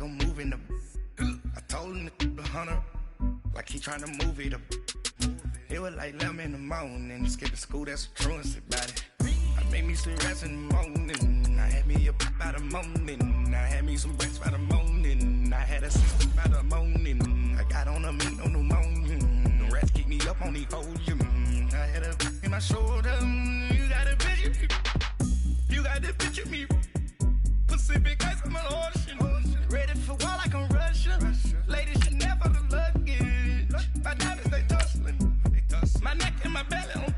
I'm moving the. I told him the hunter, like he trying to move it up. It was like 11 in the morning, skipping school, that's a truancy about it. I made me some rest in the morning, I had me a pop by the morning, I had me some breaks by the morning, I had a sister by the morning, I got on a meat on the morning, the rats keep me up on the podium, I had a in my shoulder, you got a picture, you got the picture me, Pacific ice, I'm an ocean, ready for war like I'm Russian, ladies should never the luggage, my diamonds they tussling. My neck and my belly,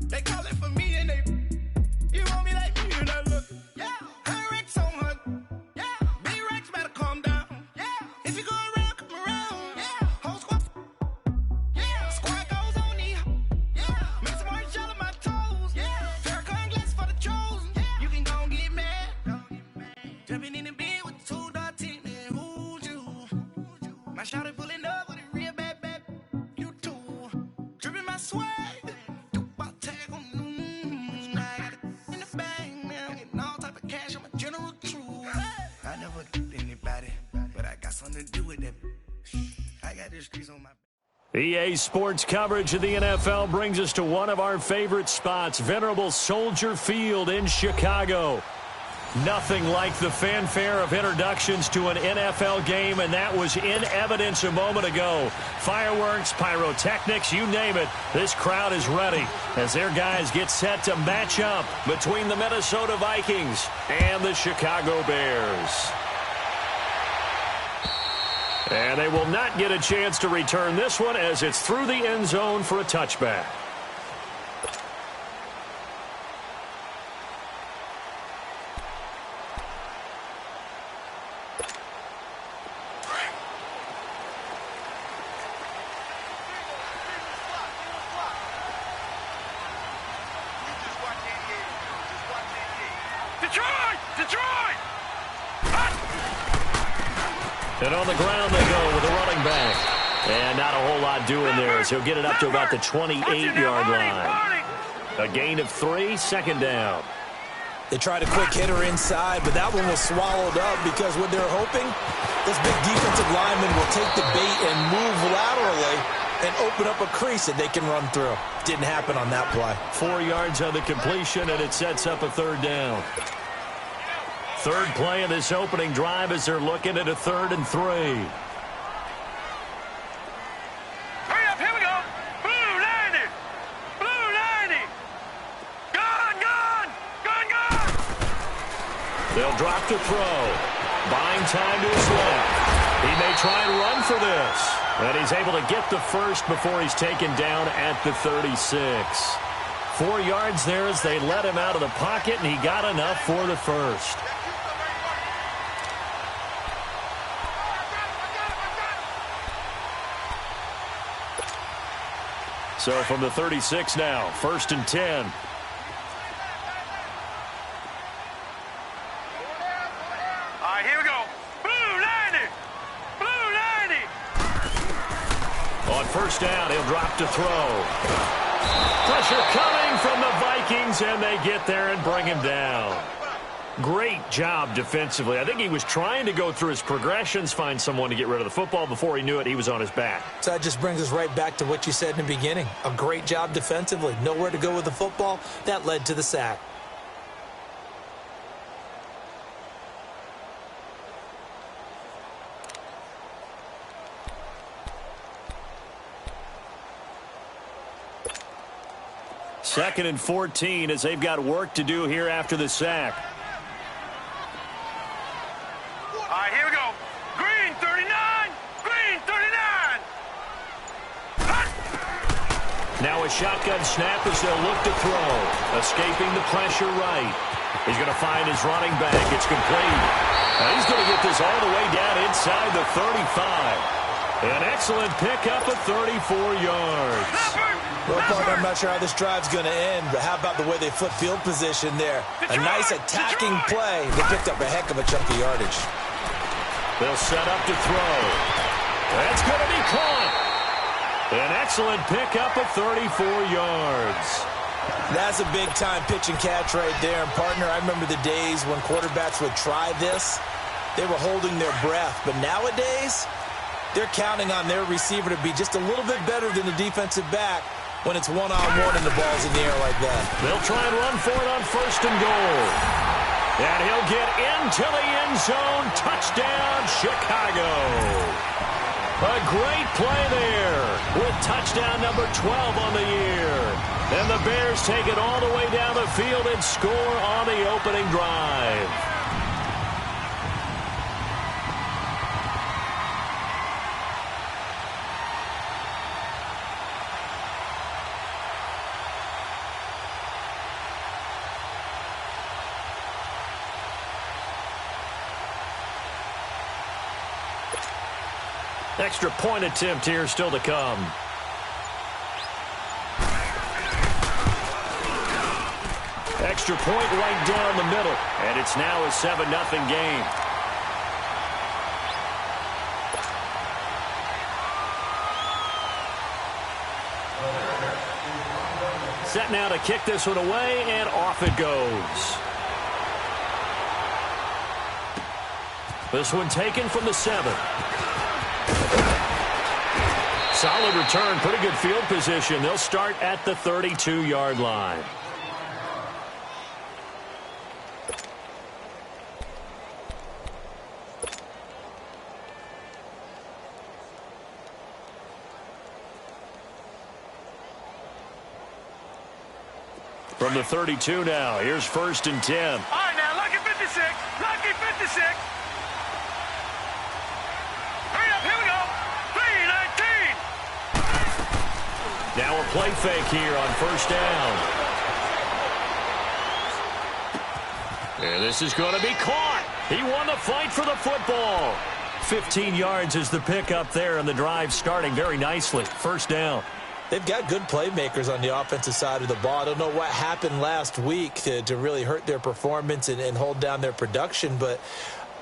they calling for me and they, you want me like me and I look, yeah, her Rex on her, yeah, B-Rex better calm down, yeah, if you go around, come around, yeah, whole squad, yeah, squad goes on me, yeah, make some orange gel on my toes, yeah, Farrakhan glass for the chosen, yeah, you can go and get mad, jumping in the bed with 2 dots in there, who's you, my shawty pulling up with a real bad, you too. Dripping my swag, do my tag on I got it in the bag now, getting all type of cash, I'm a general true. I never did anybody, but I got something to do with that. I got the streets on my back. EA Sports coverage of the NFL brings us to one of our favorite spots, venerable Soldier Field in Chicago. Nothing like the fanfare of introductions to an NFL game, and that was in evidence a moment ago. Fireworks, pyrotechnics, you name it. This crowd is ready as their guys get set to match up between the Minnesota Vikings and the Chicago Bears. And they will not get a chance to return this one as it's through the end zone for a touchback. And on the ground they go with a running back. And not a whole lot doing there as he'll get it up to about the 28-yard line. A gain of 3, second down. They tried a quick hitter inside, but that one was swallowed up because what they're hoping, this big defensive lineman will take the bait and move laterally and open up a crease that they can run through. Didn't happen on that play. 4 yards on the completion, and it sets up a third down. Third play of this opening drive as they're looking at a 3rd and 3. Hurry up, here we go. Blue 90. Blue 90. Gone. They'll drop the throw. Buying time to his left. He may try and run for this. And he's able to get the first before he's taken down at the 36. 4 yards there as they let him out of the pocket, and he got enough for the first. So from the 36 now, 1st and 10. All right, here we go. Blue 90. Blue 90. On first down, he'll drop to throw. Pressure coming from the Vikings, and they get there and bring him down. Great job defensively. I think he was trying to go through his progressions, find someone to get rid of the football. Before he knew it, he was on his back. So that just brings us right back to what you said in the beginning. A great job defensively. Nowhere to go with the football. That led to the sack. Second and 14 as they've got work to do here after the sack. All right, here we go. Green 39. Green 39. Now a shotgun snap as they'll look to throw. Escaping the pressure right. He's going to find his running back. It's complete. Now he's going to get this all the way down inside the 35. An excellent pickup of 34 yards. Well, partner, I'm not sure how this drive's going to end, but how about the way they flip field position there? A nice attacking play. They picked up a heck of a chunk of yardage. They'll set up to throw. That's going to be caught. An excellent pickup of 34 yards. That's a big-time pitch and catch right there. And, partner, I remember the days when quarterbacks would try this. they were holding their breath. But nowadays, they're counting on their receiver to be just a little bit better than the defensive back when it's one-on-one and the ball's in the air like that. They'll try and run for it on 1st and goal. And he'll get into the end zone. Touchdown, Chicago. A great play there with touchdown number 12 on the year. And the Bears take it all the way down the field and score on the opening drive. Extra point attempt here still to come. Extra point right down the middle. And it's now a 7-0 game. Set now to kick this one away, and off it goes. This one taken from the 7. Solid return, pretty good field position. They'll start at the 32-yard line. From the 32 now, here's 1st and 10. All right, now, lucky 56. Lucky 56. Hurry up, here we go. 3-19. Now a play fake here on 1st down. And this is going to be caught. He won the fight for the football. 15 yards is the pickup there, and the drive starting very nicely. 1st down. They've got good playmakers on the offensive side of the ball. I don't know what happened last week to really hurt their performance and hold down their production, but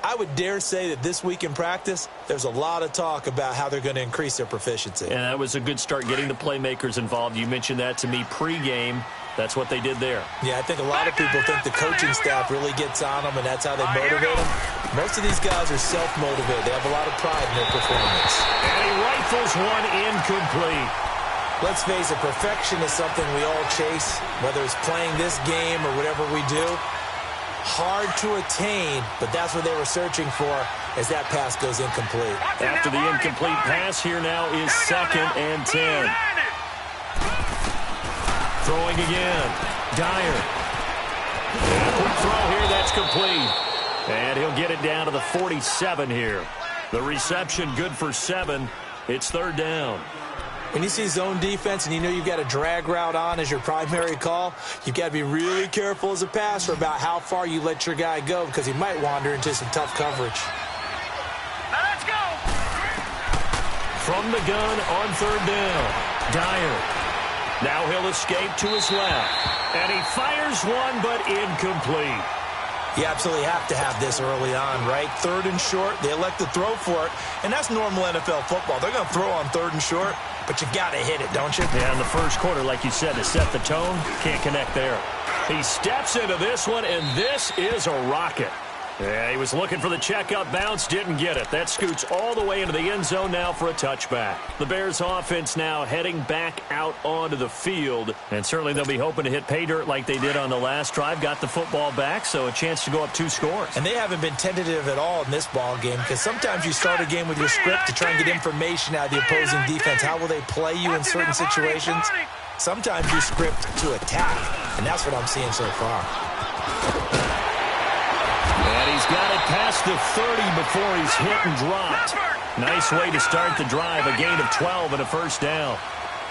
I would dare say that this week in practice, there's a lot of talk about how they're going to increase their proficiency. And that was a good start getting the playmakers involved. You mentioned that to me pregame. That's what they did there. Yeah, I think a lot of people think the coaching staff really gets on them, and that's how they motivate them. Most of these guys are self-motivated. They have a lot of pride in their performance. And he rifles one incomplete. Let's face it, perfection is something we all chase, whether it's playing this game or whatever we do. Hard to attain, but that's what they were searching for as that pass goes incomplete. After the incomplete pass, here now is 2nd and 10. Throwing again. Dyer. And a quick throw here, that's complete. And he'll get it down to the 47 here. The reception good for 7. It's 3rd down. When you see zone defense and you know you've got a drag route on as your primary call, you've got to be really careful as a passer about how far you let your guy go because he might wander into some tough coverage. Now let's go. From the gun on 3rd down. Dyer. Now he'll escape to his left. And he fires one, but incomplete. You absolutely have to have this early on, right? 3rd and short, they elect to throw for it, and that's normal NFL football. They're going to throw on 3rd and short, but you got to hit it, don't you? Yeah, in the first quarter, like you said, to set the tone, can't connect there. He steps into this one, and this is a rocket. Yeah, he was looking for the checkup bounce, didn't get it. That scoots all the way into the end zone now for a touchback. The Bears offense now heading back out onto the field, and certainly they'll be hoping to hit pay dirt like they did on the last drive. Got the football back, so a chance to go up 2 scores. And they haven't been tentative at all in this ball game because sometimes you start a game with your script to try and get information out of the opposing defense. How will they play you in certain situations? Sometimes you script to attack, and that's what I'm seeing so far. And he's got it past the 30 before he's hit and dropped. Nice way to start the drive, a gain of 12 and a 1st down.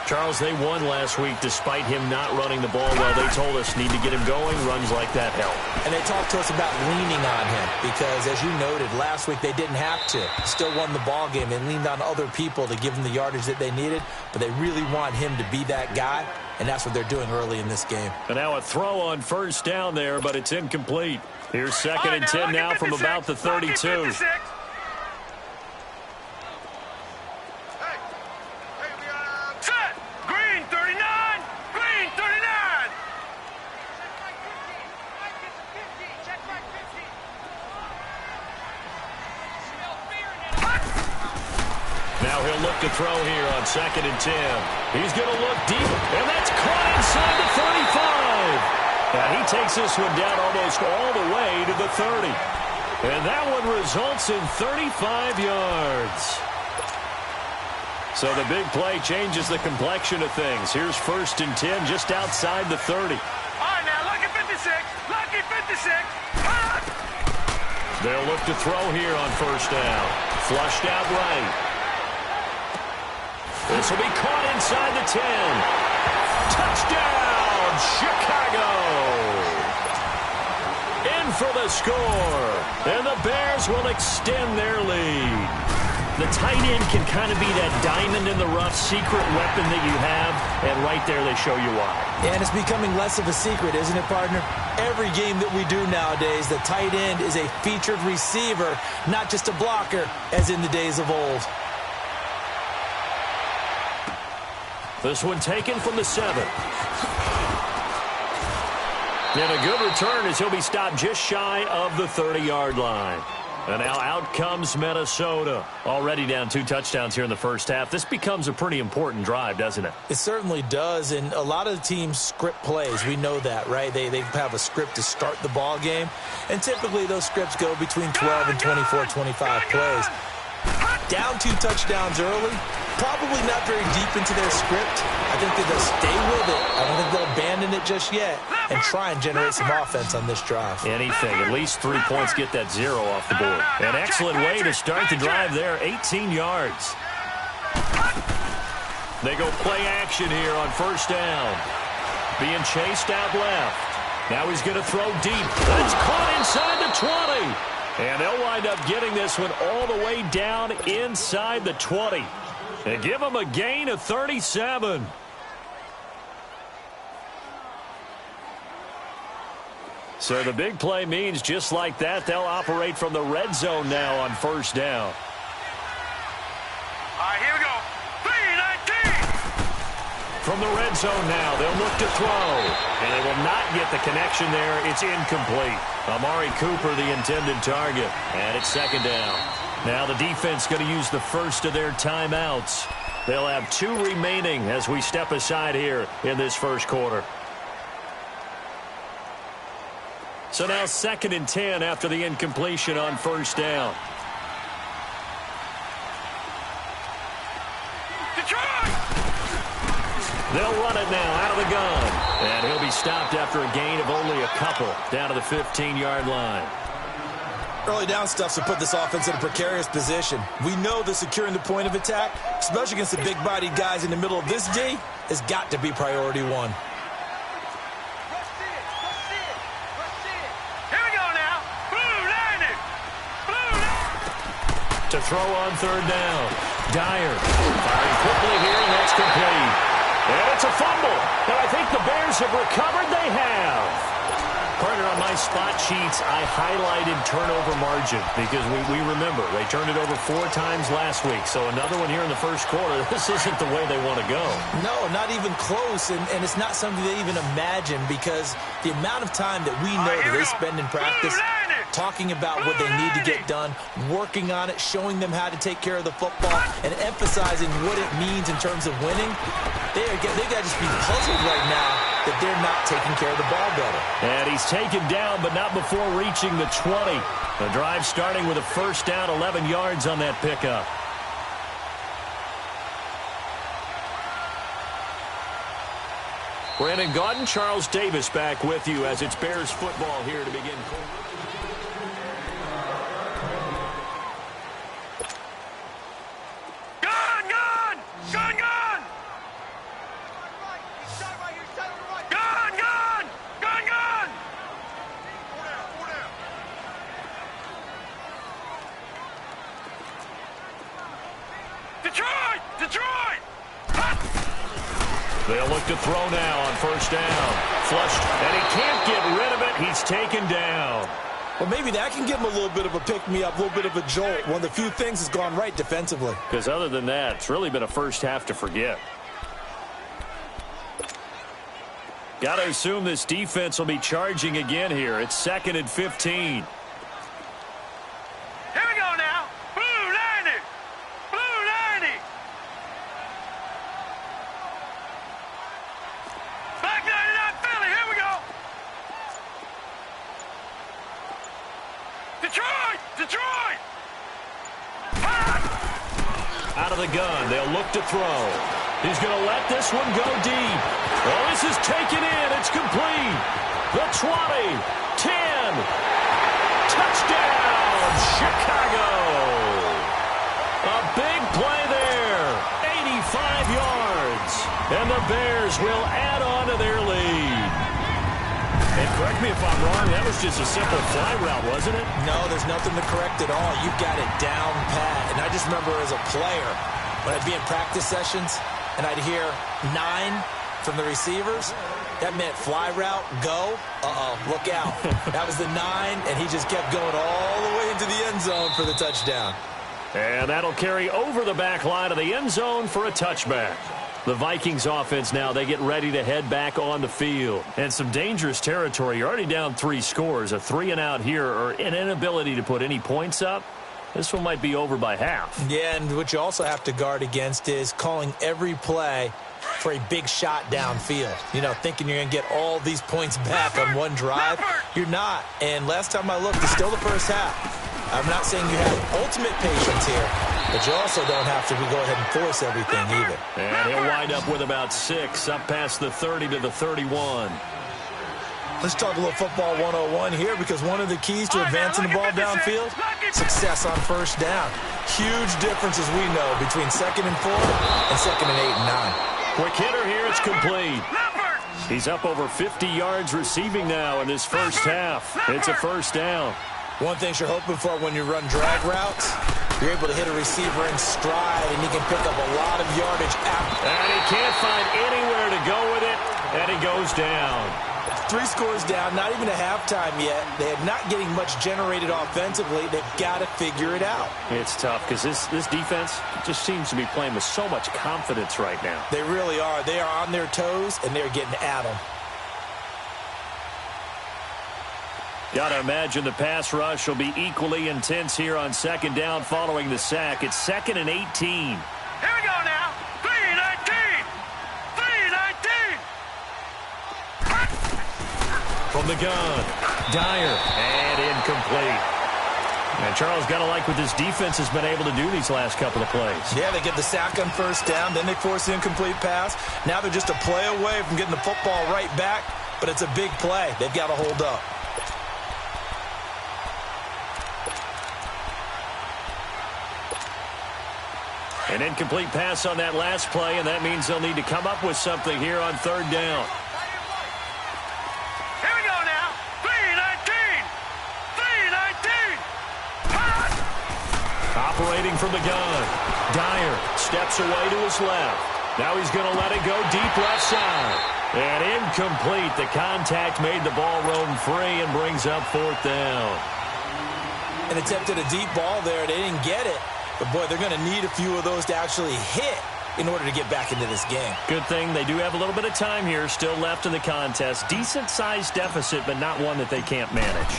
Charles, they won last week despite him not running the ball well. They told us need to get him going. Runs like that help. And they talked to us about leaning on him because, as you noted, last week they didn't have to. Still won the ball game. They leaned on other people to give them the yardage that they needed, but they really want him to be that guy, and that's what they're doing early in this game. And now a throw on 1st down there, but it's incomplete. Here's 2nd and 10 now from about the 32. Now he'll look to throw here on 2nd and 10. He's going to look deep, and that's caught inside the 35. And he takes this one down almost all the way to the 30. And that one results in 35 yards. So the big play changes the complexion of things. Here's 1st and 10 just outside the 30. All right, now, lucky 56. Lucky 56. Ah! They'll look to throw here on 1st down. Flushed out right. This will be caught inside the 10. Touchdown, Chicago! In for the score. And the Bears will extend their lead. The tight end can kind of be that diamond in the rough secret weapon that you have, and right there they show you why. And it's becoming less of a secret, isn't it, partner? Every game that we do nowadays, the tight end is a featured receiver, not just a blocker, as in the days of old. This one taken from the 7. And a good return as he'll be stopped just shy of the 30-yard line. And now out comes Minnesota. Already down 2 touchdowns here in the first half. This becomes a pretty important drive, doesn't it? It certainly does, and a lot of the teams script plays. We know that, right? They have a script to start the ball game, and typically those scripts go between 12 and 24, 25 plays. Down 2 touchdowns early, probably not very deep into their script. I think that they'll stay with it. I don't think they'll abandon it just yet and try and generate some offense on this drive. Anything. At least 3 points get that 0 off the board. An excellent way to start the drive there. 18 yards. They go play action here on 1st down. Being chased out left. Now he's going to throw deep. That's caught inside the 20. And they'll wind up getting this one all the way down inside the 20. And give them a gain of 37. So the big play means just like that, they'll operate from the red zone now on 1st down. All right, here we go. 3-19. From the red zone now, they'll look to throw. And they will not get the connection there. It's incomplete. Amari Cooper, the intended target. And it's 2nd down. Now the defense going to use the first of their timeouts. They'll have 2 remaining as we step aside here in this first quarter. So now 2nd and 10 after the incompletion on 1st down. Detroit! They'll run it now out of the gun. And he'll be stopped after a gain of only a couple down to the 15-yard line. Early down stuff to put this offense in a precarious position. We know that securing the point of attack, especially against the big-bodied guys in the middle of this D, has got to be priority 1. Here we go now. Blue 90. Blue 90. To throw on 3rd down. Dyer firing quickly here, and that's complete. And it's a fumble. And I think the Bears have recovered. They have. Partner, on my spot sheets, I highlighted turnover margin because we remember they turned it over 4 times last week. So another one here in the first quarter. This isn't the way they want to go. No, not even close, and it's not something they even imagine because the amount of time that we know that they spend in practice talking about what they need to get done, working on it, showing them how to take care of the football, and emphasizing what it means in terms of winning. They got to just be puzzled right now that they're not taking care of the ball better. And he's taken down, but not before reaching the 20. The drive starting with a 1st down, 11 yards on that pickup. Brandon Gaudin, Charles Davis back with you as it's Bears football here to begin. They'll look to throw now on 1st down. Flushed, and he can't get rid of it. He's taken down. Well, maybe that can give him a little bit of a pick-me-up, a little bit of a jolt. One of the few things has gone right defensively. Because other than that, it's really been a first half to forget. Got to assume this defense will be charging again here. It's 2nd and 15. Here we go now. Blue 90. Blue 90. of the gun. They'll look to throw. He's going to let this one go deep. Oh, this is taken in. It's complete. The 20, 10. Touchdown, Chicago. A big play there. 85 yards. And the Bears will add on to their lead. And correct me if I'm wrong, that was just a simple fly route, wasn't it? No, there's nothing to correct at all. You got it down pat. And I just remember as a player, when I'd be in practice sessions and I'd hear 9 from the receivers, that meant fly route, go. Look out. That was the 9, and he just kept going all the way into the end zone for the touchdown. And that'll carry over the back line of the end zone for a touchback. The Vikings offense now, they get ready to head back on the field. And some dangerous territory. You're already down 3 scores. A 3-and-out here or an inability to put any points up. This one might be over by half. Yeah, and what you also have to guard against is calling every play for a big shot downfield. You know, thinking you're going to get all these points back on one drive. You're not. And last time I looked, it's still the first half. I'm not saying you have ultimate patience here, but you also don't have to go ahead and force everything either. And he'll wind up with about 6, up past the 30 to the 31. Let's talk a little football 101 here, because one of the keys to advancing the ball downfield, success on first down. Huge difference, as we know, between 2nd and 4 and 2nd and 8 and 9. Quick hitter here, it's complete. He's up over 50 yards receiving now in this first half. It's a first down. One thing you're hoping for when you run drag routes, you're able to hit a receiver in stride, and he can pick up a lot of yardage after. And he can't find anywhere to go with it, and he goes down. 3 scores down, not even a halftime yet. They're not getting much generated offensively. They've got to figure it out. It's tough because this defense just seems to be playing with so much confidence right now. They really are. They are on their toes, and they're getting at them. Got to imagine the pass rush will be equally intense here on 2nd down following the sack. It's 2nd and 18. Here we go now. 3-19. 3-19. From the gun, Dyer, and incomplete. And Charles, got to like what this defense has been able to do these last couple of plays. Yeah, they get the sack on first down, then they force the incomplete pass. Now they're just a play away from getting the football right back, but it's a big play. They've got to hold up. An incomplete pass on that last play, and that means they'll need to come up with something here on 3rd down. Here we go now. 3-19. 3-19. Operating from the gun. Dyer steps away to his left. Now he's going to let it go deep left side. And incomplete. The contact made the ball roam free and brings up 4th down. An attempt at a deep ball there. They didn't get it. But, boy, they're going to need a few of those to actually hit in order to get back into this game. Good thing they do have a little bit of time here still left in the contest. Decent-sized deficit, but not one that they can't manage.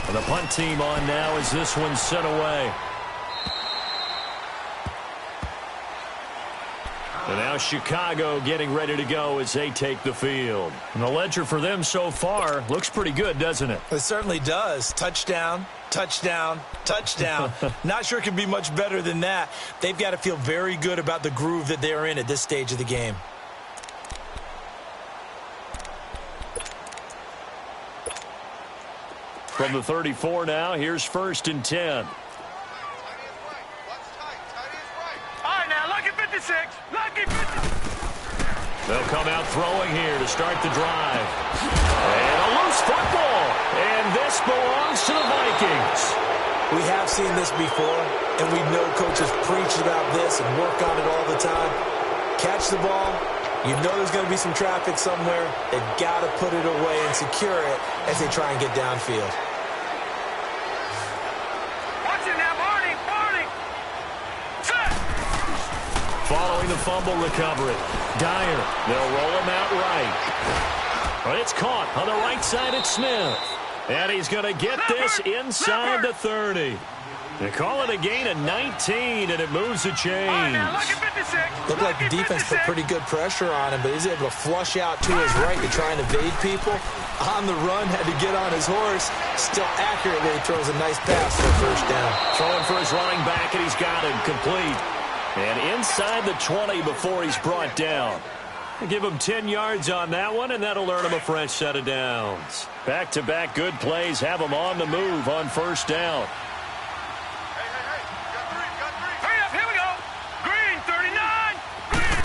And the punt team on now as this one's sent away. And now Chicago getting ready to go as they take the field. And the ledger for them so far looks pretty good, doesn't it? It certainly does. Touchdown, touchdown, touchdown. Not sure it can be much better than that. They've got to feel very good about the groove that they're in at this stage of the game. From the 34 now, here's 1st and 10. They'll come out throwing here to start the drive. And a loose football. And this belongs to the Vikings. We have seen this before, and we know coaches preach about this and work on it all the time. Catch the ball. You know there's going to be some traffic somewhere. They've got to put it away and secure it as they try and get downfield. Following the fumble recovery, Dyer, they'll roll him out right. But it's caught on the right side at Smith. And he's going to get this inside the 30. They call it a gain of 19, and it moves the chains. Looked like the defense put pretty good pressure on him, but he's able to flush out to his right to try and evade people. On the run, had to get on his horse. Still accurately throws a nice pass for a first down. Throwing for his running back, and he's got him complete. And inside the 20 before he's brought down. Give him 10 yards on that one, and that'll earn him a fresh set of downs. Back-to-back good plays have him on the move on first down. Hurry up, here we go. Green, 39. Green.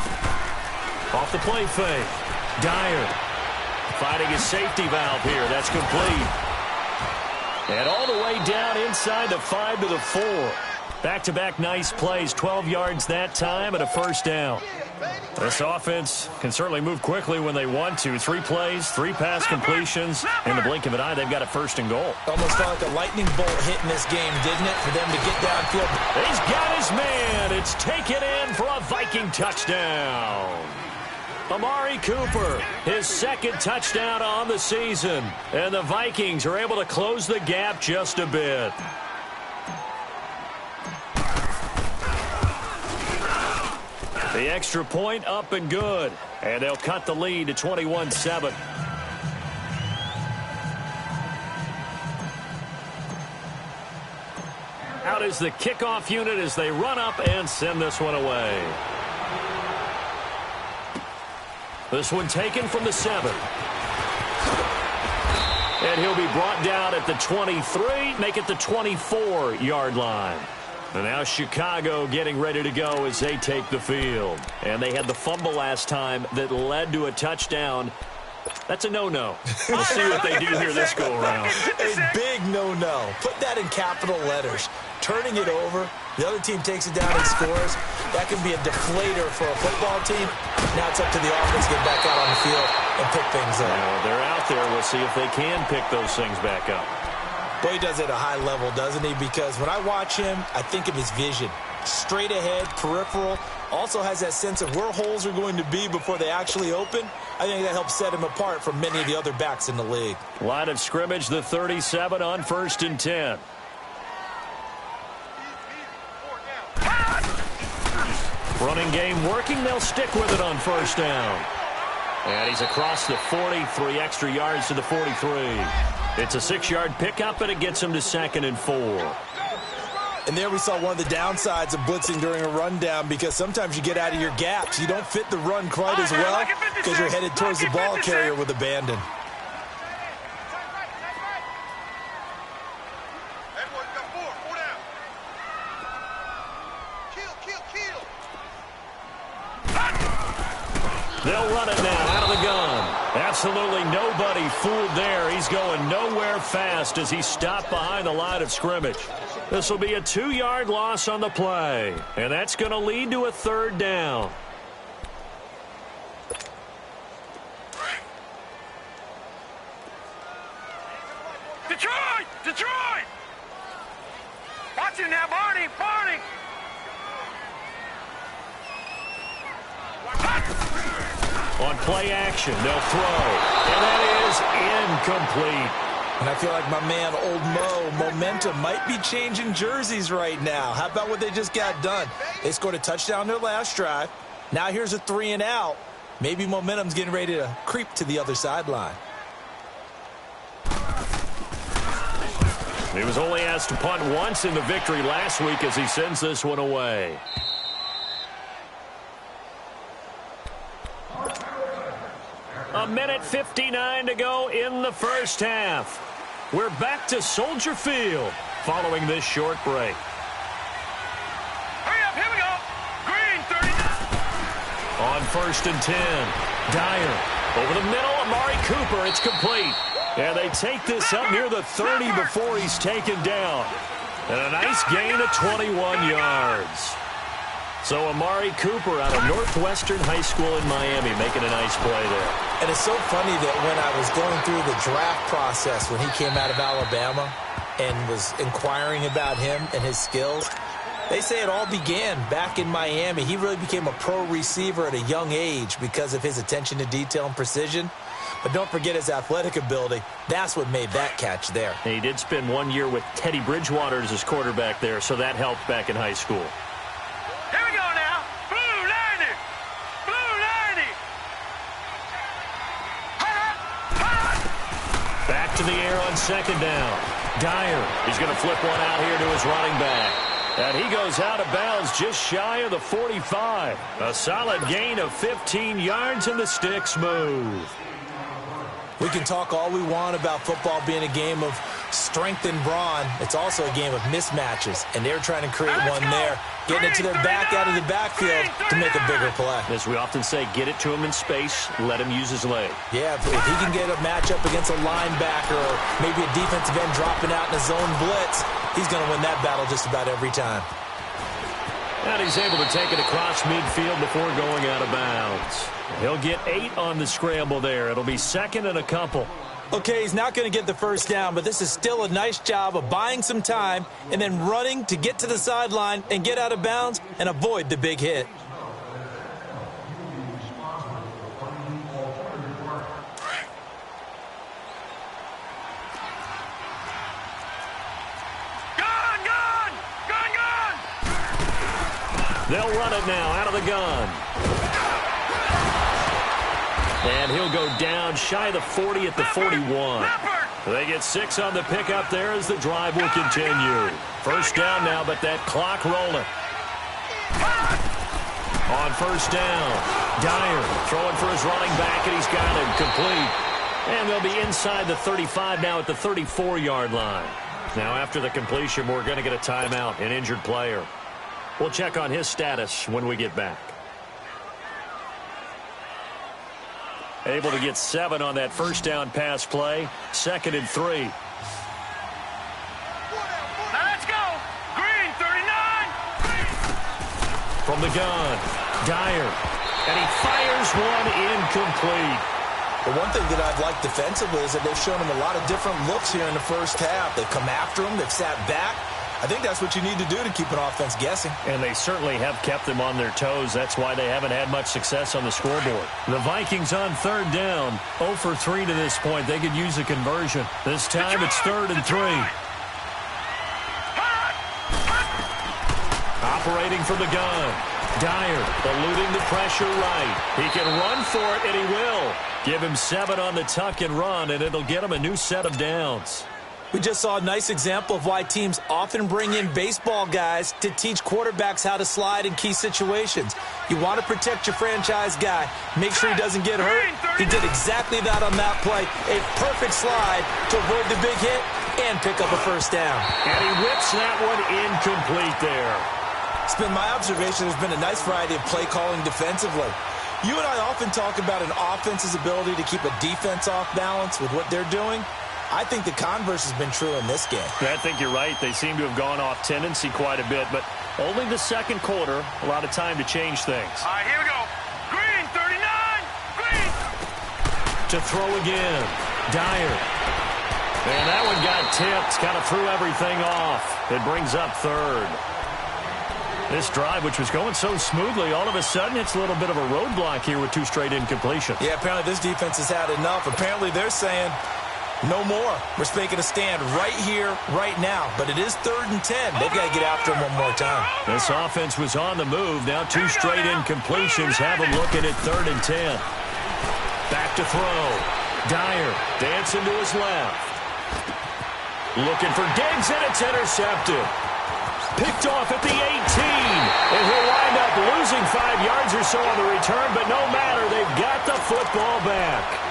Off the play fake. Dyer finding his safety valve here. That's complete. And all the way down inside the 5 to the 4. Back-to-back nice plays, 12 yards that time and a first down. This offense can certainly move quickly when they want to. 3 plays, 3 pass completions. In the blink of an eye, they've got a first and goal. Almost felt like a lightning bolt hit in this game, didn't it, for them to get downfield? He's got his man. It's taken in for a Viking touchdown. Amari Cooper, his second touchdown on the season. And the Vikings are able to close the gap just a bit. The extra point up and good. And they'll cut the lead to 21-7. Out is the kickoff unit as they run up and send this one away. This one taken from the 7. And he'll be brought down at the 23, make it the 24-yard line. And now Chicago getting ready to go as they take the field. And they had the fumble last time that led to a touchdown. That's a no-no. We'll see what they do here this go-around. A big no-no. Put that in capital letters. Turning it over, the other team takes it down and scores. That can be a deflator for a football team. Now it's up to the offense to get back out on the field and pick things up. Well, they're out there. We'll see if they can pick those things back up. Boy, he does it at a high level, doesn't he? Because when I watch him, I think of his vision. Straight ahead, peripheral. Also has that sense of where holes are going to be before they actually open. I think that helps set him apart from many of the other backs in the league. Line of scrimmage, the 37 on 1st and 10. Running game working. They'll stick with it on first down. And he's across the 40, 3 extra yards to the 43. It's a 6-yard pickup, and it gets him to 2nd and 4. And there we saw one of the downsides of blitzing during a rundown, because sometimes you get out of your gaps. You don't fit the run quite as well because you're headed towards the ball carrier with abandon. They'll run it now out of the gun. Absolutely nobody fooled there. He's going nowhere fast as he's stopped behind the line of scrimmage. This will be a 2-yard loss on the play, and that's going to lead to a 3rd down. Detroit! Detroit! Watch it now, Barney! Barney! On play action, they'll throw. And that is incomplete. And I feel like my man, Old Mo, momentum might be changing jerseys right now. How about what they just got done? They scored a touchdown their last drive. Now here's a 3 and out. Maybe momentum's getting ready to creep to the other sideline. He was only asked to punt once in the victory last week as he sends this one away. A minute 59 to go in the first half. We're back to Soldier Field following this short break. Hurry up, here we go. Green, 39. On 1st and 10, Dyer over the middle, Amari Cooper. It's complete. And they take this up near the 30 before he's taken down. And a nice gain of 21 yards. So Amari Cooper out of Northwestern High School in Miami making a nice play there. And it's so funny that when I was going through the draft process when he came out of Alabama and was inquiring about him and his skills, they say it all began back in Miami. He really became a pro receiver at a young age because of his attention to detail and precision. but don't forget his athletic ability. That's what made that catch there. And he did spend 1 year with Teddy Bridgewater as his quarterback there, so that helped back in high school. Here we go now. Blue 90. Blue 90. Back to the air on second down. Dyer, he's going to flip one out here to his running back. And he goes out of bounds just shy of the 45. A solid gain of 15 yards, and the sticks move. We can talk all we want about football being a game of strength and brawn. It's also a game of mismatches, and they're trying to create one there, getting it to their back out of the backfield to make a bigger play. As we often say, get it to him in space, let him use his leg. Yeah, if he can get a matchup against a linebacker or maybe a defensive end dropping out in a zone blitz, he's going to win that battle just about every time. And he's able to take it across midfield before going out of bounds. He'll get 8 on the scramble there. It'll be second and a couple. Okay, he's not going to get the first down, but this is still a nice job of buying some time and then running to get to the sideline and get out of bounds and avoid the big hit. They'll run it now out of the gun. And he'll go down shy of the 40 at the 41. They get 6 on the pickup there as the drive will continue. First down now, but that clock rolling. On first down, Dyer throwing for his running back, and he's got him complete. And they'll be inside the 35 now at the 34-yard line. Now after the completion, we're going to get a timeout, an injured player. We'll check on his status when we get back. Able to get 7 on that first down pass play. 2nd and 3. Now let's go. Green 39. From the gun, Dyer. And he fires one incomplete. The one thing that I've liked defensively is that they've shown him a lot of different looks here in the first half. They've come after him. They've sat back. I think that's what you need to do to keep an offense guessing. And they certainly have kept them on their toes. That's why they haven't had much success on the scoreboard. The Vikings on third down, 0 for 3 to this point. They could use a conversion. This time it's 3rd and 3. Operating from the gun. Dyer eluding the pressure right. He can run for it, and he will. Give him 7 on the tuck and run, and it'll get him a new set of downs. We just saw a nice example of why teams often bring in baseball guys to teach quarterbacks how to slide in key situations. You want to protect your franchise guy. Make sure he doesn't get hurt. He did exactly that on that play. A perfect slide to avoid the big hit and pick up a first down. And he whips that one incomplete there. It's been my observation there's been a nice variety of play calling defensively. You and I often talk about an offense's ability to keep a defense off balance with what they're doing. I think the converse has been true in this game. I think you're right. They seem to have gone off tendency quite a bit, but only the second quarter, a lot of time to change things. All right, here we go. Green 39. Green. To throw again. Dyer. And that one got tipped. Kind of threw everything off. It brings up 3rd. This drive, which was going so smoothly, all of a sudden it's a little bit of a roadblock here with 2 straight incompletions. Yeah, apparently this defense has had enough. Apparently they're saying, no more. We're making a stand right here, right now. But it is 3rd and 10. They've got to get after him one more time. This offense was on the move. Now 2 straight incompletions have them looking at 3rd and 10. Back to throw. Dyer dancing to his left. Looking for Diggs, and it's intercepted. Picked off at the 18. And he'll wind up losing 5 yards or so on the return, but no matter, they've got the football back.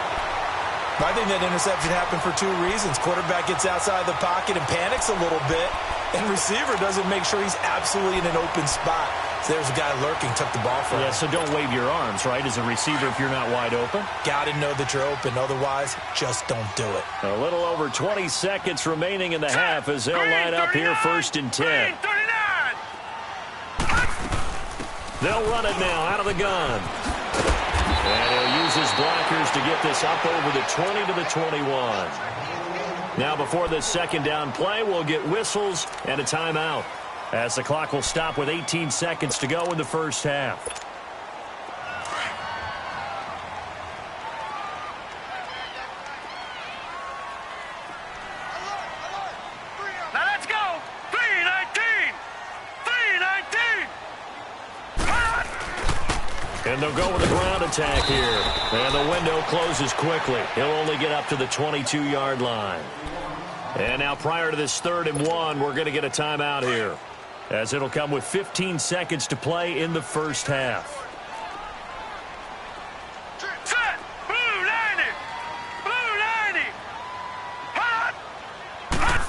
I think that interception happened for 2 reasons. Quarterback gets outside the pocket and panics a little bit, and receiver doesn't make sure he's absolutely in an open spot. So there's a guy lurking, took the ball from him. Yeah, so don't wave your arms, right, as a receiver if you're not wide open. Got to know that you're open. Otherwise, just don't do it. A little over 20 seconds remaining in the half as they'll line up here 1st and 10. They'll run it now out of the gun. And he'll use his blockers to get this up over the 20 to the 21. Now before this second down play, we'll get whistles and a timeout, as the clock will stop with 18 seconds to go in the first half. And they'll go with a ground attack here. And the window closes quickly. He'll only get up to the 22-yard line. And now prior to this 3rd and 1, we're going to get a timeout here, as it'll come with 15 seconds to play in the first half. Set! Blue 90! Blue 90! Hot! Hot!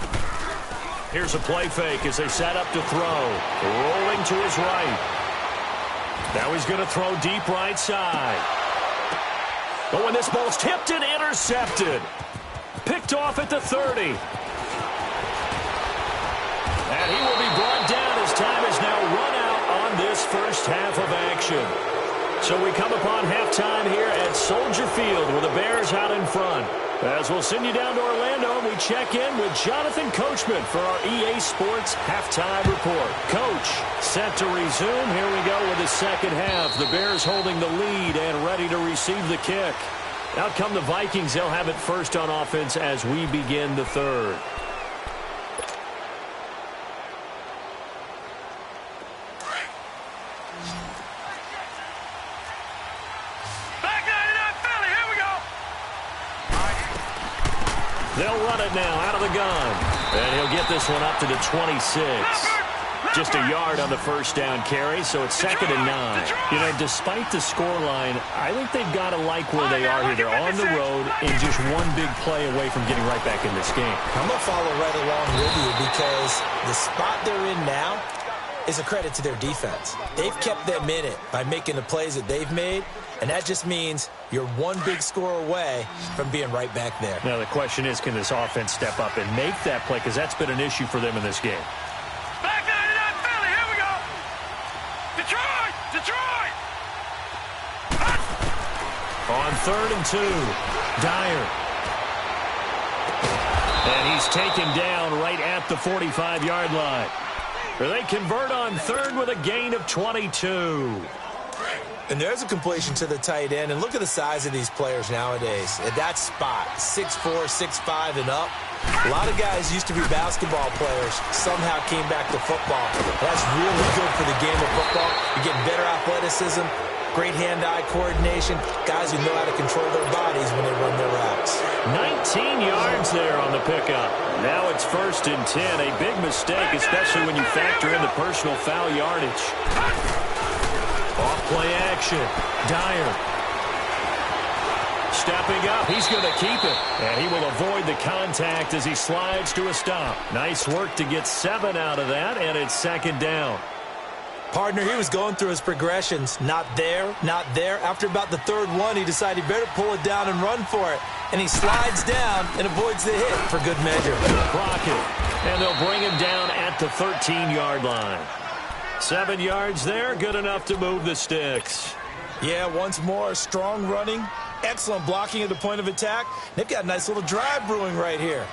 Here's a play fake as they set up to throw. Rolling to his right. Now he's going to throw deep right side. But when this ball's tipped and intercepted. Picked off at the 30. And he will be brought down as time is now run out on this first half of action. So we come upon halftime here at Soldier Field with the Bears out in front. As we'll send you down to Orlando, and we check in with Jonathan Coachman for our EA Sports Halftime Report. Coach, set to resume. Here we go with the second half. The Bears holding the lead and ready to receive the kick. Out come the Vikings. They'll have it first on offense as we begin the third. Back 99 Philly, here we go! They'll run it now out of the gun. And he'll get this one up to the 26. Just a yard on the first down carry, so it's 2nd and 9. You know, despite the scoreline, I think they've got to like where they are here. They're on the road and just one big play away from getting right back in this game. I'm going to follow right along with you because the spot they're in now is a credit to their defense. They've kept them in it by making the plays that they've made, and that just means you're one big score away from being right back there. Now, the question is, can this offense step up and make that play? Because that's been an issue for them in this game. Back 99 Philly, here we go! Detroit! Detroit! On 3rd and 2, Dyer. And he's taken down right at the 45-yard line. They convert on 3rd with a gain of 22. And there's a completion to the tight end. And look at the size of these players nowadays. At that spot, 6'4", 6'5", and up. A lot of guys used to be basketball players, somehow came back to football. That's really good for the game of football. You're getting better athleticism, great hand-eye coordination, guys who know how to control their bodies when they run their routes. 19 yards there on the pickup. Now it's 1st and 10. A big mistake, especially when you factor in the personal foul yardage. Off-play action. Dyer. Stepping up. He's going to keep it. And he will avoid the contact as he slides to a stop. Nice work to get 7 out of that, and it's 2nd down. Partner, he was going through his progressions. Not there, not there. After about the 3rd one, he decided he better pull it down and run for it. And he slides down and avoids the hit for good measure. Crockett. And they'll bring him down at the 13-yard line. 7 yards there, good enough to move the sticks. Yeah, once more, strong running, excellent blocking at the point of attack. They've got a nice little drive brewing right here.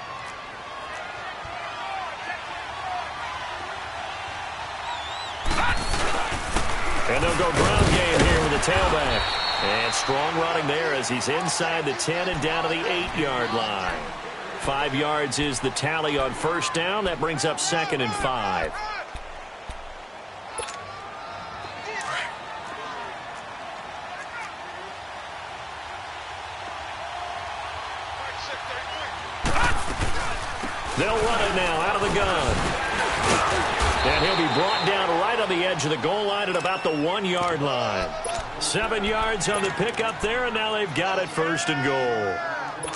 And they'll go ground game here with the tailback. And strong running there as he's inside the 10 and down to the 8-yard line. 5 yards is the tally on 1st down. That brings up 2nd and 5. They'll run it now out of the gun. And he'll be brought down right on the edge of the goal line at about the 1-yard line. 7 yards on the pickup there, and now they've got it 1st and goal.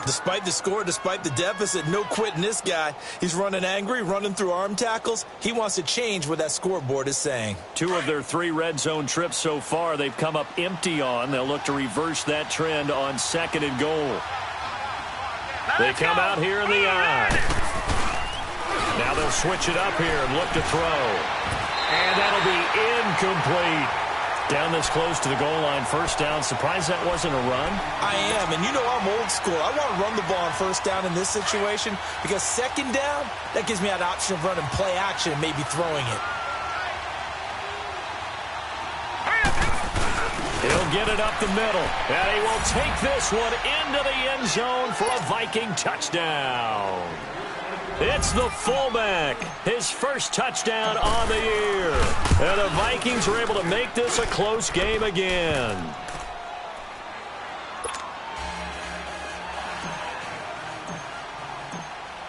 Despite the score, despite the deficit, no quitting this guy. He's running angry, running through arm tackles. He wants to change what that scoreboard is saying. 2 of their 3 red zone trips so far, they've come up empty on. They'll look to reverse that trend on 2nd and goal. They come out here in the eye. Now they'll switch it up here and look to throw. And that'll be incomplete. Down this close to the goal line, 1st down. Surprised that wasn't a run? I am, and you know I'm old school. I want to run the ball on 1st down in this situation because 2nd down, that gives me an option of running play action and maybe throwing it. He'll get it up the middle, and he will take this one into the end zone for a Viking touchdown. It's the fullback. His first touchdown on the year. And the Vikings are able to make this a close game again.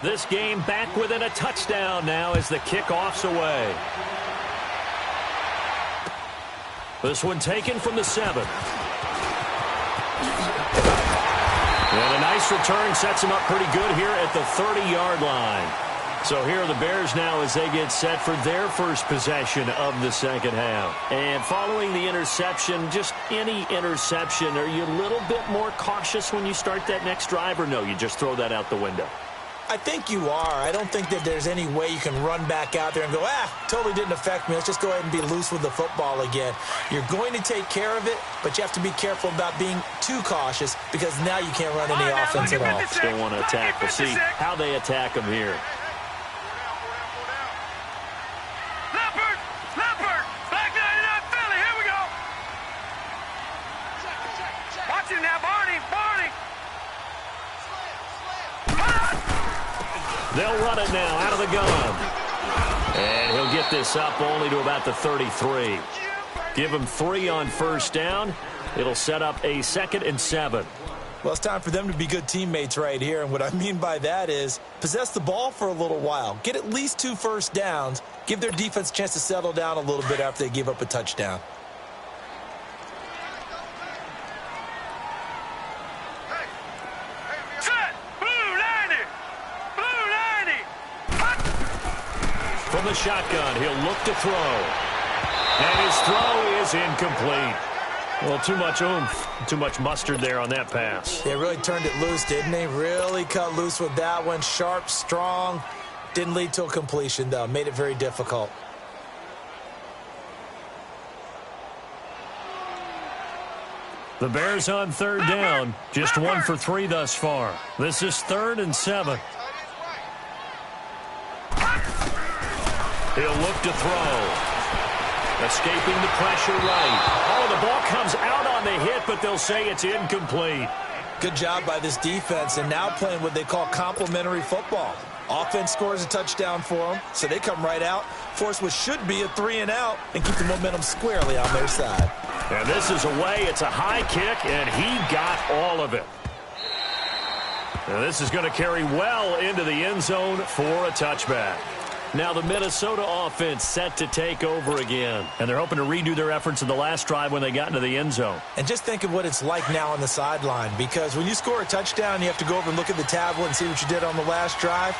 This game back within a touchdown now as the kickoff's away. This one taken from the 7. And a nice return sets him up pretty good here at the 30-yard line. So here are the Bears now as they get set for their first possession of the second half. And following the interception, just any interception, are you a little bit more cautious when you start that next drive, or no, you just throw that out the window? I think you are. I don't think that there's any way you can run back out there and go, totally didn't affect me. Let's just go ahead and be loose with the football again. You're going to take care of it, but you have to be careful about being too cautious because now you can't run any offense at all. Still want to attack. We'll see how they attack them here. Leopard, back 99 Philly, here we go. Watch him now, Barney. They'll run it now out of the gun. And he'll get this up only to about the 33. Give him 3 on first down. It'll set up a 2nd and 7. Well, it's time for them to be good teammates right here. And what I mean by that is possess the ball for a little while. Get at least 2 first downs. Give their defense a chance to settle down a little bit after they give up a touchdown. From the shotgun, he'll look to throw. And his throw is incomplete. Well, too much oomph, too much mustard there on that pass. They really turned it loose, didn't they? Really cut loose with that one. Sharp, strong. Didn't lead to a completion, though. Made it very difficult. The Bears on 3rd down. Just 1 for 3 thus far. This is 3rd and 7. He'll look to throw. Escaping the pressure right. Oh, the ball comes out on the hit, but they'll say it's incomplete. Good job by this defense, and now playing what they call complementary football. Offense scores a touchdown for them, so they come right out, force what should be a 3-and-out, and keep the momentum squarely on their side. And this is away. It's a high kick, and he got all of it. And this is going to carry well into the end zone for a touchback. Now the Minnesota offense set to take over again. And they're hoping to redo their efforts in the last drive when they got into the end zone. And just think of what it's like now on the sideline. Because when you score a touchdown, you have to go over and look at the tablet and see what you did on the last drive.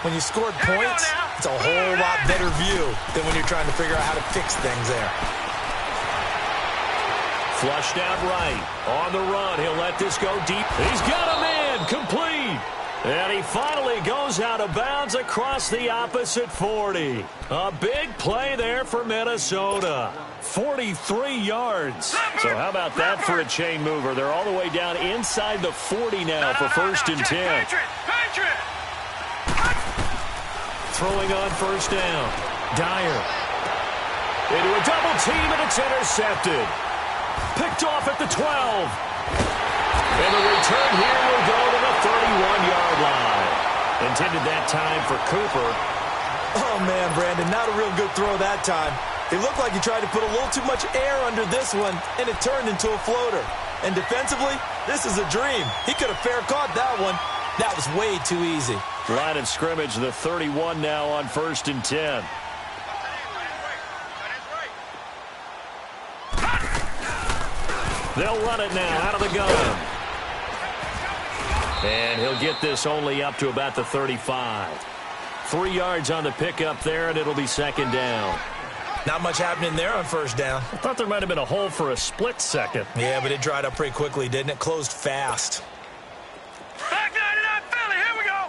When you scored points, it's a whole lot better view than when you're trying to figure out how to fix things there. Flushed out right. On the run, he'll let this go deep. He's got a man. Complete. And he finally goes out of bounds across the opposite 40. A big play there for Minnesota. 43 yards. So how about that for a chain mover? They're all the way down inside the 40 now for 1st and 10. Throwing on first down. Dyer. Into a double team, and it's intercepted. Picked off at the 12. And the return here will go to the 31-yard line. Intended that time for Cooper. Oh, man, Brandon, not a real good throw that time. It looked like he tried to put a little too much air under this one, and it turned into a floater. And defensively, this is a dream. He could have fair caught that one. That was way too easy. Line of scrimmage, the 31 now on 1st and 10. They'll run it now out of the gun. And he'll get this only up to about the 35. 3 yards on the pickup there, and it'll be 2nd down. Not much happening there on first down. I thought there might have been a hole for a split second. Yeah, but it dried up pretty quickly, didn't it? Closed fast. Back 99 Philly, here we go.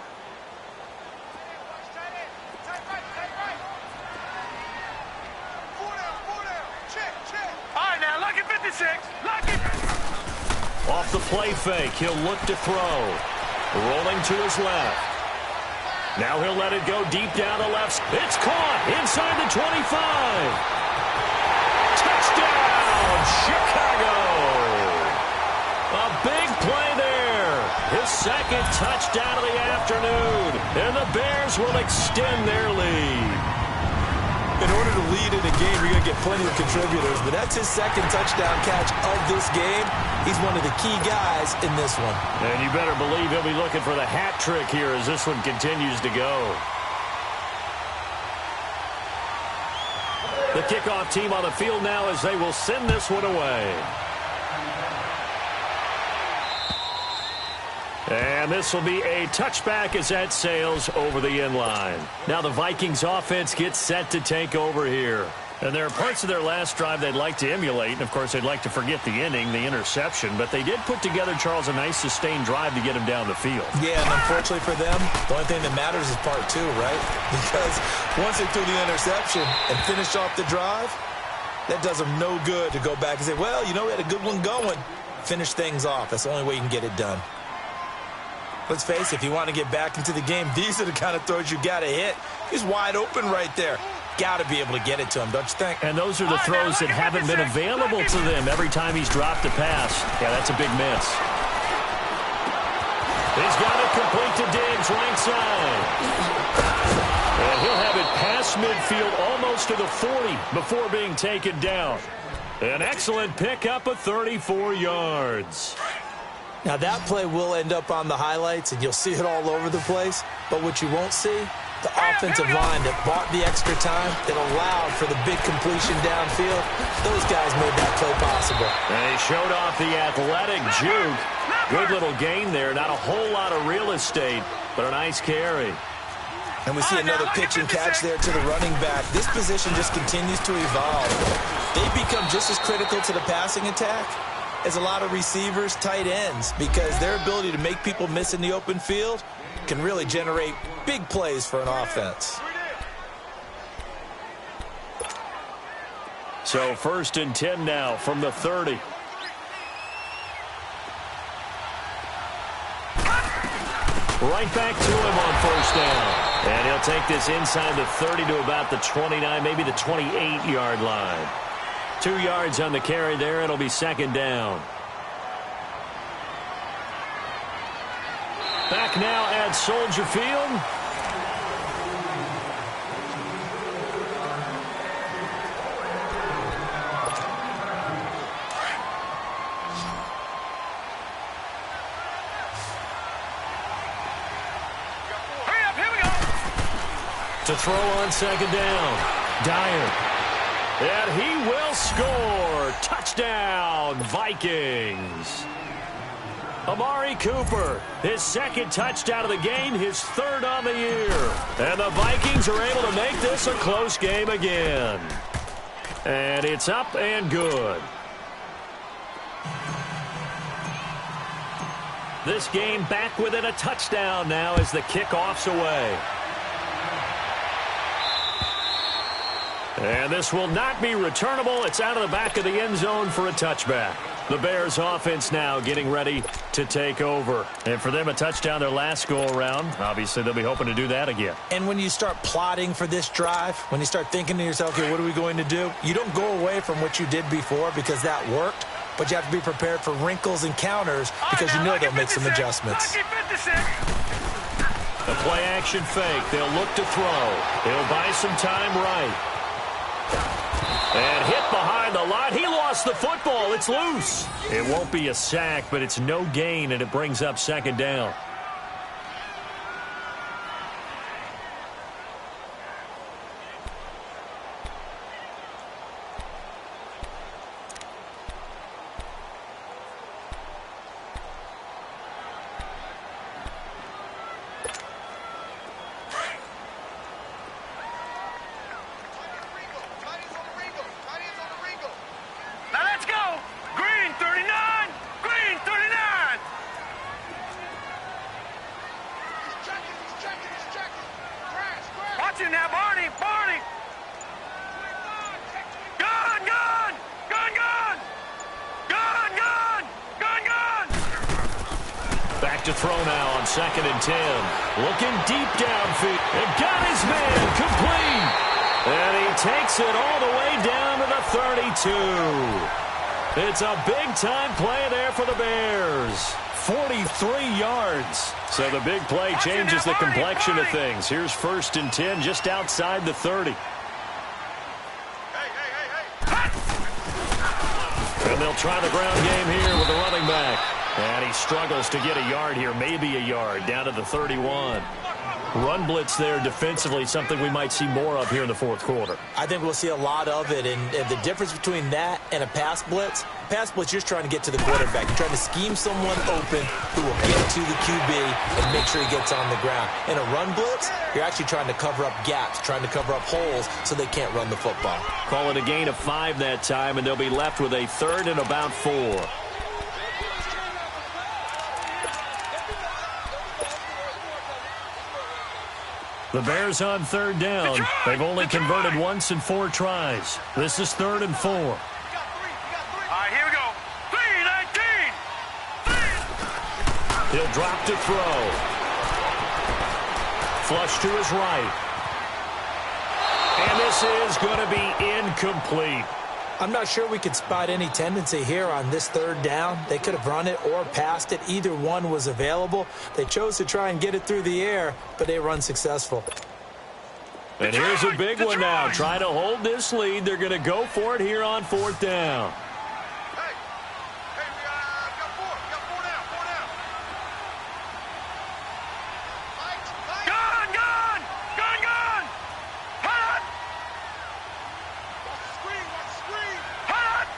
All right, now, lucky 56. Lucky. Off the play fake, he'll look to throw. Rolling to his left. Now he'll let it go deep down the left. It's caught inside the 25. Touchdown, Chicago. A big play there. His second touchdown of the afternoon, and the Bears will extend their lead. In order to lead in a game, you're going to get plenty of contributors, but that's his second touchdown catch of this game. He's one of the key guys in this one. And you better believe he'll be looking for the hat trick here as this one continues to go. The kickoff team on the field now as they will send this one away. And this will be a touchback as that sails over the end line. Now the Vikings offense gets set to take over here. And there are parts of their last drive they'd like to emulate. And, of course, they'd like to forget the inning, the interception. But they did put together, Charles, a nice sustained drive to get him down the field. Yeah, and unfortunately for them, the only thing that matters is part two, right? Because once they threw the interception and finished off the drive, that does them no good to go back and say, well, you know, we had a good one going. Finish things off. That's the only way you can get it done. Let's face it, if you want to get back into the game, these are the kind of throws you got to hit. He's wide open right there. Got to be able to get it to him, don't you think? And those are the throws that haven't been available to them every time he's dropped a pass. Yeah, that's a big miss. He's got it complete to Diggs, right side. And he'll have it past midfield almost to the 40 before being taken down. An excellent pickup of 34 yards. Now, that play will end up on the highlights, and you'll see it all over the place. But what you won't see, the offensive line that bought the extra time, that allowed for the big completion downfield, those guys made that play possible. And he showed off the athletic juke. Good little gain there. Not a whole lot of real estate, but a nice carry. And we see another pitch and catch there to the running back. This position just continues to evolve. They become just as critical to the passing attack as a lot of receivers, tight ends, because their ability to make people miss in the open field can really generate big plays for an offense. So 1st and 10 now from the 30. Right back to him on 1st down. And he'll take this inside the 30 to about the 29, maybe the 28-yard line. 2 yards on the carry there. It'll be 2nd down. Back now at Soldier Field. Hurry up, here we go. To throw on 2nd down. Dyer. And he will score. Touchdown, Vikings. Amari Cooper, his 2nd touchdown of the game, his 3rd on the year. And the Vikings are able to make this a close game again. And it's up and good. This game back within a touchdown now as the kickoff's away. And this will not be returnable. It's out of the back of the end zone for a touchback. The Bears offense now getting ready to take over. And for them, a touchdown their last go-around. Obviously, they'll be hoping to do that again. And when you start plotting for this drive, when you start thinking to yourself, okay, what are we going to do? You don't go away from what you did before because that worked, but you have to be prepared for wrinkles and counters because you know they'll make some adjustments. A play-action fake. They'll look to throw. They'll buy some time right. And hit behind the line. He lost the football. It's loose. It won't be a sack, but it's no gain, and it brings up 2nd down. To throw now on 2nd and 10. Looking deep downfield. And got his man complete. And he takes it all the way down to the 32. It's a big-time play there for the Bears. 43 yards. So the big play changes the complexion of things. Here's 1st and 10 just outside the 30. And they'll try the ground game here with the running back. And he struggles to get a yard here, maybe a yard, down to the 31. Run blitz there defensively, something we might see more of here in the 4th quarter. I think we'll see a lot of it, and the difference between that and a pass blitz, you're just trying to get to the quarterback. You're trying to scheme someone open who will get to the QB and make sure he gets on the ground. In a run blitz, you're actually trying to cover up gaps, trying to cover up holes so they can't run the football. Call it a gain of 5 that time, and they'll be left with a 3rd and about 4. The Bears on 3rd down. They've only converted once in 4 tries. This is 3rd and 4. All right, here we go. 3-19. He'll drop to throw. Flush to his right. And this is going to be incomplete. I'm not sure we could spot any tendency here on this 3rd down. They could have run it or passed it. Either one was available. They chose to try and get it through the air, but they were unsuccessful. And here's a big one now. Try to hold this lead. They're going to go for it here on 4th down. Hey, we got 4. We got 4 down. 4 down. Gun! Hot! Watch the screen. Hot!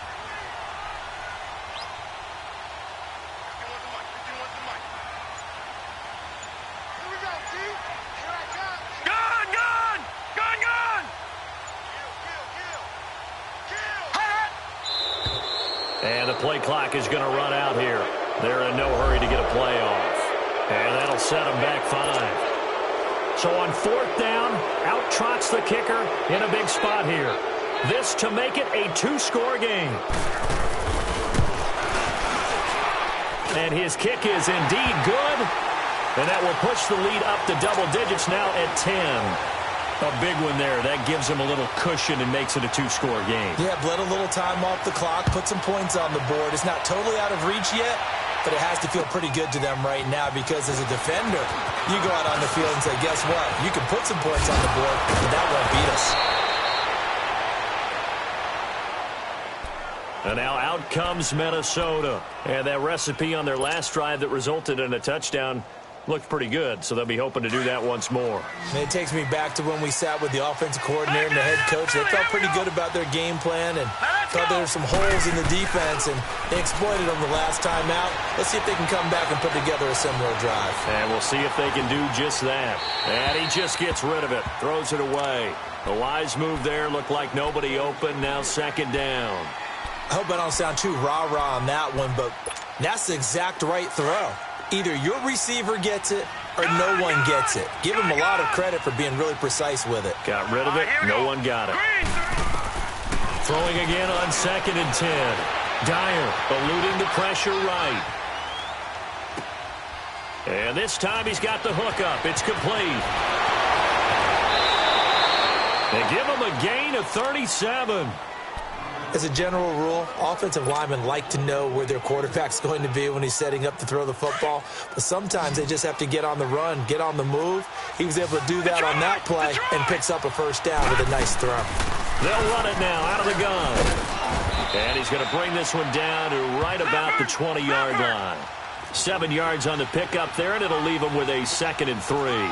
Get one to the mic. Here we go, T. Here I come. Gun! Kill! And the play clock is going to run out here. They're in no hurry to get a play off. And that'll set them back 5. So on 4th down, out trots the kicker in a big spot here. This to make it a 2-score game. And his kick is indeed good. And that will push the lead up to double digits now at 10. A big one there. That gives him a little cushion and makes it a 2-score game. Yeah, bled a little time off the clock, put some points on the board. It's not totally out of reach yet, but it has to feel pretty good to them right now because as a defender, you go out on the field and say, guess what? You can put some points on the board, but that won't beat us. And now out comes Minnesota. And that recipe on their last drive that resulted in a touchdown looked pretty good, so they'll be hoping to do that once more. And it takes me back to when we sat with the offensive coordinator and the head coach. They felt pretty good about their game plan and thought there were some holes in the defense, and they exploited them the last time out. Let's see if they can come back and put together a similar drive. And we'll see if they can do just that. And he just gets rid of it, throws it away. The wise move there looked like nobody open. Now 2nd down. I hope I don't sound too rah-rah on that one, but that's the exact right throw. Either your receiver gets it or no one gets it. Give him a lot of credit for being really precise with it. Got rid of it. No one got it. Throwing again on 2nd and 10. Dyer eluding the pressure right. And this time he's got the hook up. It's complete. They give him a gain of 37. As a general rule, offensive linemen like to know where their quarterback's going to be when he's setting up to throw the football. But sometimes they just have to get on the run, get on the move. He was able to do that on that play and picks up a 1st down with a nice throw. They'll run it now out of the gun. And he's going to bring this one down to right about the 20-yard line. 7 yards on the pickup there, and it'll leave him with a 2nd and 3.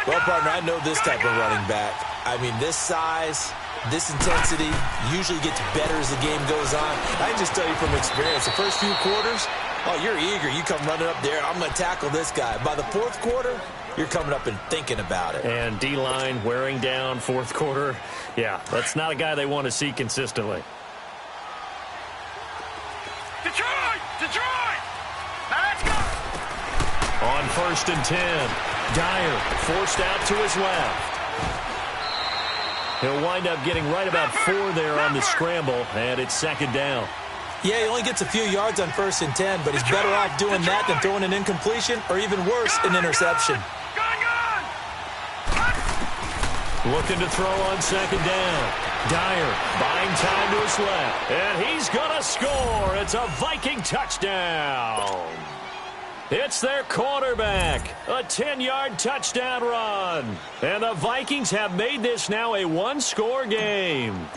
Well, partner, I know this type of running back. I mean, this size, this intensity usually gets better as the game goes on. I can just tell you from experience, the first few quarters, oh, you're eager. You come running up there, I'm going to tackle this guy. By the 4th quarter, you're coming up and thinking about it. And D-line wearing down 4th quarter. Yeah, that's not a guy they want to see consistently. Detroit! Now let's go! On 1st and 10, Dyer forced out to his left. He'll wind up getting right about 4 there on the scramble, and it's 2nd down. Yeah, he only gets a few yards on 1st and 10, but he's better off doing that than throwing an incompletion or even worse, an interception. Looking to throw on 2nd down. Dyer buying time to his left, and he's going to score. It's a Viking touchdown. It's their quarterback. A 10-yard touchdown run. And the Vikings have made this now a one-score game.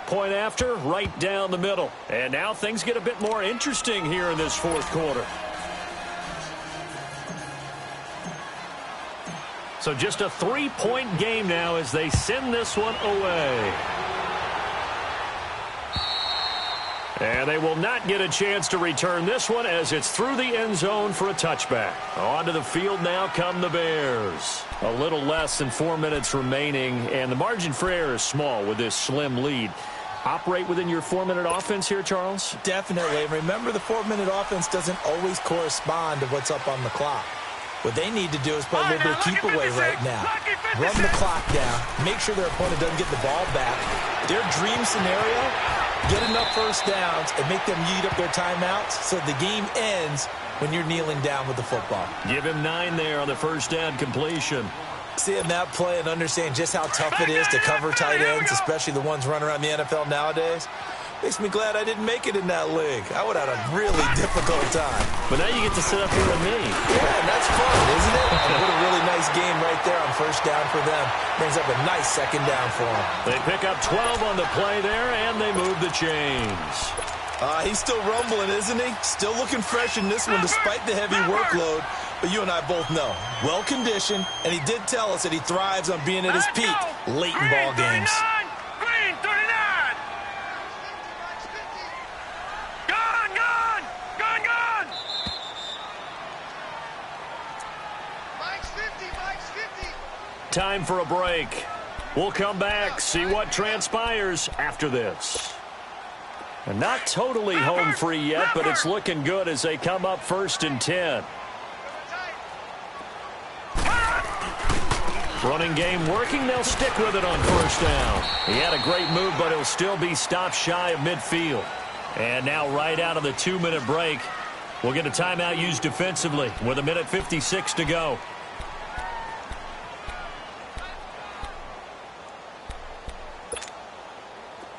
Point after, right down the middle. And now things get a bit more interesting here in this fourth quarter. So just a 3-point game now as they send this one away. And they will not get a chance to return this one as it's through the end zone for a touchback. Onto the field now come the Bears. A little less than 4 minutes remaining, and the margin for error is small with this slim lead. Operate within your 4-minute offense here, Charles? Definitely. And remember, the 4-minute offense doesn't always correspond to what's up on the clock. What they need to do is play a little bit of keep away right now. Run the clock down. Make sure their opponent doesn't get the ball back. Their dream scenario, get enough first downs and make them eat up their timeouts so the game ends when you're kneeling down with the football. Give him 9 there on the first down completion. Seeing that play and understand just how tough it is to cover tight ends, especially the ones running around the NFL nowadays, makes me glad I didn't make it in that league. I would have had a really difficult time. But now you get to sit up here with me. Yeah, and that's fun, isn't it? And what a really nice game right there on first down for them. Brings up a nice second down for them. They pick up 12 on the play there, and they move the chains. He's still rumbling, isn't he? Still looking fresh in this one despite the heavy workload. But you and I both know, well-conditioned, and he did tell us that he thrives on being at his peak late in ball games. Green 39. Gone. Mike's 50. Time for a break. We'll come back, see what transpires after this. And not totally home free yet, but it's looking good as they come up 1st and 10. Running game working. They'll stick with it on first down. He had a great move, but he'll still be stopped shy of midfield. And now right out of the 2-minute break, we'll get a timeout used defensively with 1:56 to go.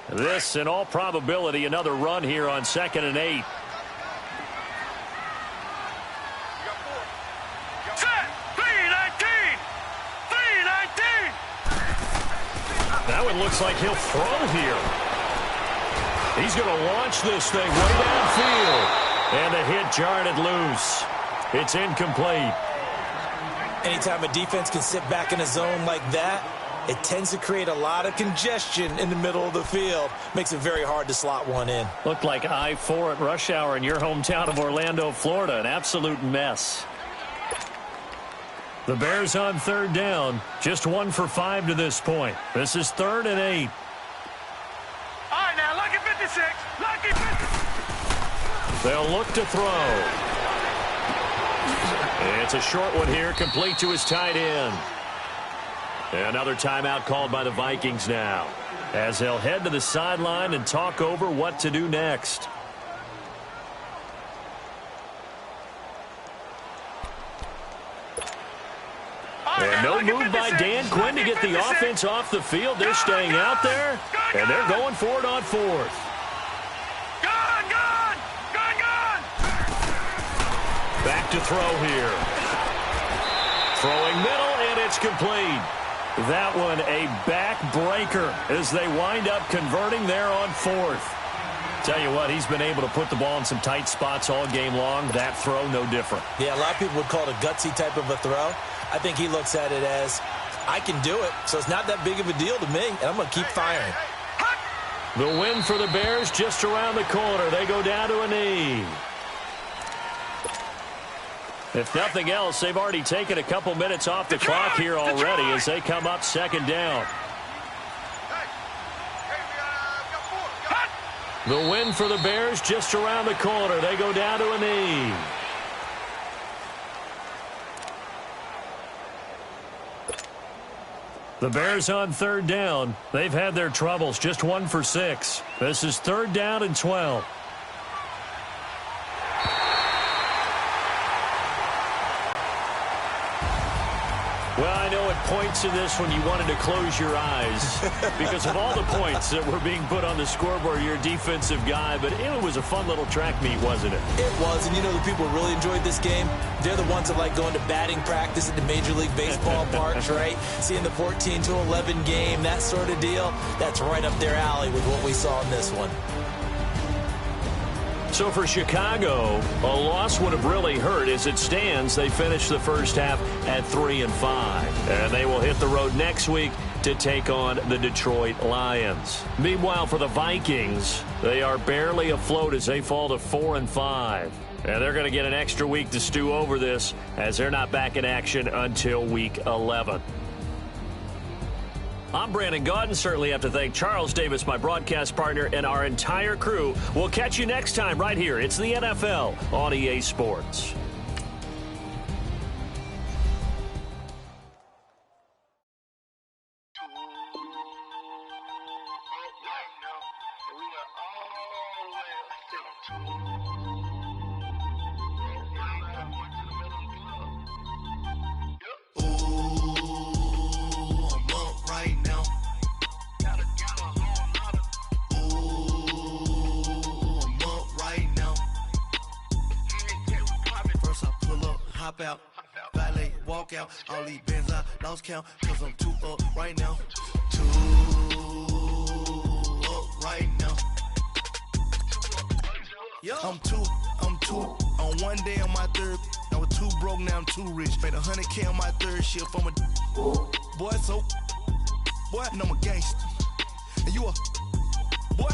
This, in all probability, another run here on 2nd and 8. Set. 319. That one looks like he'll throw here. He's going to launch this thing way downfield. And the hit jarred it loose. It's incomplete. Anytime a defense can sit back in a zone like that, it tends to create a lot of congestion in the middle of the field. Makes it very hard to slot one in. Looked like I-4 at rush hour in your hometown of Orlando, Florida. An absolute mess. The Bears on 3rd down. Just 1 for 5 to this point. This is 3rd and 8. All right, now, lucky 56. Lucky 56. They'll look to throw. It's a short one here, complete to his tight end. Another timeout called by the Vikings now, as they'll head to the sideline and talk over what to do next. And no move by Dan Quinn to get the offense off the field. They're staying out there, and they're going for it on 4th. Gone. Back to throw here. Throwing middle, and it's complete. That one a backbreaker as they wind up converting there on 4th. Tell you what, he's been able to put the ball in some tight spots all game long. That throw, no different. Yeah, a lot of people would call it a gutsy type of a throw. I think he looks at it as, I can do it, so it's not that big of a deal to me, and I'm going to keep firing. The win for the Bears just around the corner. They go down to a knee. If nothing else, they've already taken a couple minutes off the clock here already as they come up 2nd down. The win for the Bears just around the corner. They go down to a knee. The Bears on 3rd down. They've had their troubles. Just 1 for 6. This is 3rd down and 12. Well, I know at points in this when you wanted to close your eyes because of all the points that were being put on the scoreboard. You're a defensive guy, but it was a fun little track meet, wasn't it? It was, and you know the people who really enjoyed this game? They're the ones that like going to batting practice at the Major League Baseball parks, right? Seeing the 14-11 game, that sort of deal. That's right up their alley with what we saw in this one. So for Chicago, a loss would have really hurt. As it stands, they finished the first half at 3-5. And they will hit the road next week to take on the Detroit Lions. Meanwhile, for the Vikings, they are barely afloat as they fall to 4-5. And they're going to get an extra week to stew over this as they're not back in action until week 11. I'm Brandon Gaudin. Certainly have to thank Charles Davis, my broadcast partner, and our entire crew. We'll catch you next time right here. It's the NFL on EA Sports. Out, valet, walk out, all these bands I lost count, cause I'm too up right now, too up right now, I'm too, on one day on my third, I was too broke, now I'm too rich, made 100K on my third shift, I'm a boy, so, boy, and I'm a gangster, and you a, boy,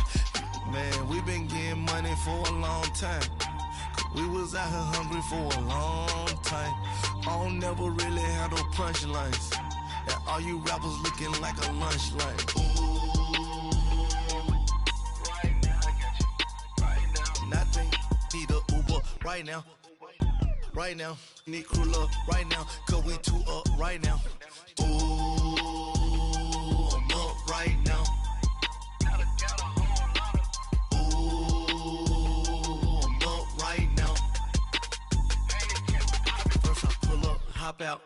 man, we been getting money for a long time. We was out here hungry for a long time. I don't never really have no punchlines. And all you rappers looking like a lunch line. Ooh, right now, I got you. Right now, nothing. Need a Uber right now. Right now, need crew love right now. Cause we too up right now. Ooh, I'm up right now. Hop out,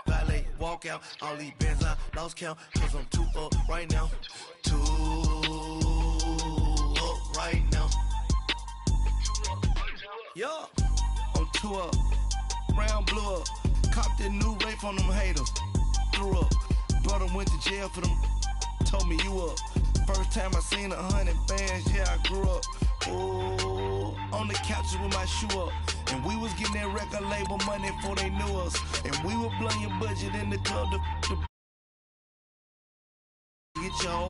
valet, walk out, all these bands I lost count, cause I'm too up right now, too up right now, yeah, I'm too up, round blew up, copped that new rape on them haters, threw up, brother went to jail for them, told me you up, first time I seen 100 bands, yeah I grew up, ooh, on the couches with my shoe up. And we was getting that record label money before they knew us. And we were blowing your budget in the club to get your